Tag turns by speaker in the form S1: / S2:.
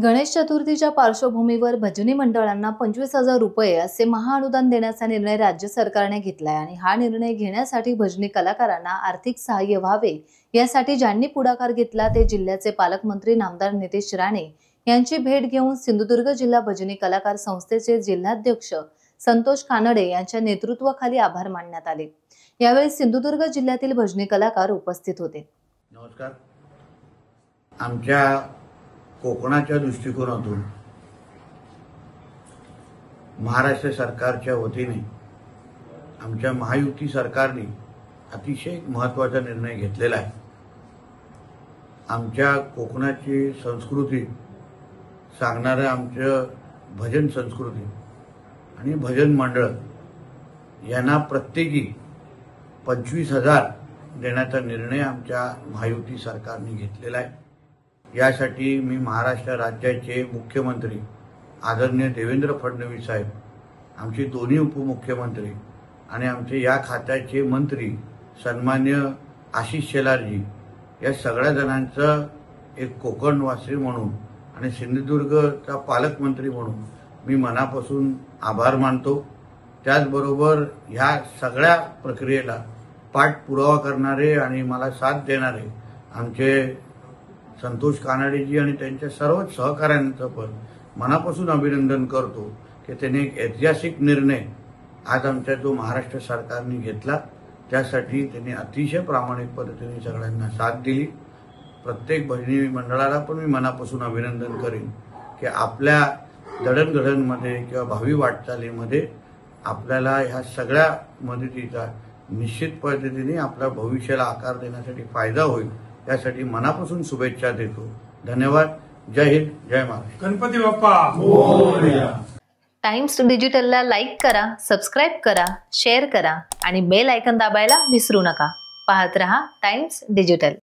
S1: गणेश चतुर्थीच्या पार्श्वभूमीवर भजनी मंडळांना 25,000 रुपये असे महाअनुदान देण्याचा निर्णय राज्य सरकारने घेतलाय आणि हा निर्णय घेण्यासाठी भजनी कलाकारांना आर्थिक सहाय्य व्हावे यासाठी ज्यांनी पुढाकार घेतला ते जिल्ह्याचे पालकमंत्री नामदार नितेश राणे यांची भेट घेऊन सिंधुदुर्ग जिल्हा भजनी कलाकार संस्थेचे जिल्हाध्यक्ष संतोष कानडे यांच्या नेतृत्वाखाली आभार मानण्यात आले। यावेळी सिंधुदुर्ग जिल्ह्यातील भजनी कलाकार उपस्थित होते।
S2: नमस्कार। आमच्या कोकणाच्या दृष्टिकोनातून महाराष्ट्र सरकारच्या वतीने आमच्या महायुती सरकारने अतिशय महत्त्वाचा निर्णय घेतलेला आहे। आमच्या कोकणाची संस्कृती सांगणारे आमचं भजन संस्कृती आणि भजन मंडळ यांना प्रत्येकी 25,000 देण्याचा निर्णय आमच्या महायुती सरकारने घेतलेला आहे। यासाठी मी महाराष्ट्र राज्याचे मुख्यमंत्री आदरणीय देवेंद्र फडणवीस साहेब, आमचे दोन्ही उपमुख्यमंत्री आणि आमचे या खात्याचे मंत्री सन्मान्य आशिष शेलारजी या सगळ्या जणांचं एक कोकणवासी म्हणून आणि सिंधुदुर्गचा पालकमंत्री म्हणून मी मनापासून आभार मानतो। त्याचबरोबर ह्या सगळ्या प्रक्रियेला पाठपुरावा करणारे आणि मला साथ देणारे आमचे संतोष कानडेजी आणि त्यांच्या सर्व सहकाऱ्यांचं पण मनापासून अभिनंदन करतो की त्यांनी एक ऐतिहासिक निर्णय आज आमच्या जो महाराष्ट्र सरकारने घेतला त्यासाठी त्यांनी अतिशय प्रामाणिक पद्धतीने सगळ्यांना साथ दिली। प्रत्येक भजनी मंडळाला पण मी मनापासून अभिनंदन करेन की आपल्या जडणघडणमध्ये किंवा भावी वाटचालीमध्ये आपल्याला ह्या सगळ्या मदतीचा निश्चित पद्धतीने आपल्या भविष्याला आकार देण्यासाठी फायदा होईल, यासाठी मनापासून शुभेच्छा देतो। धन्यवाद। जय हिंद, जय महाराष्ट्र।
S3: गणपती बाप्पा मोरया।
S1: टाइम्स डिजिटलला लाईक करा, सबस्क्राइब करा, शेअर करा आणि बेल आयकॉन दाबायला विसरू नका। पाहत रहा टाइम्स डिजिटल।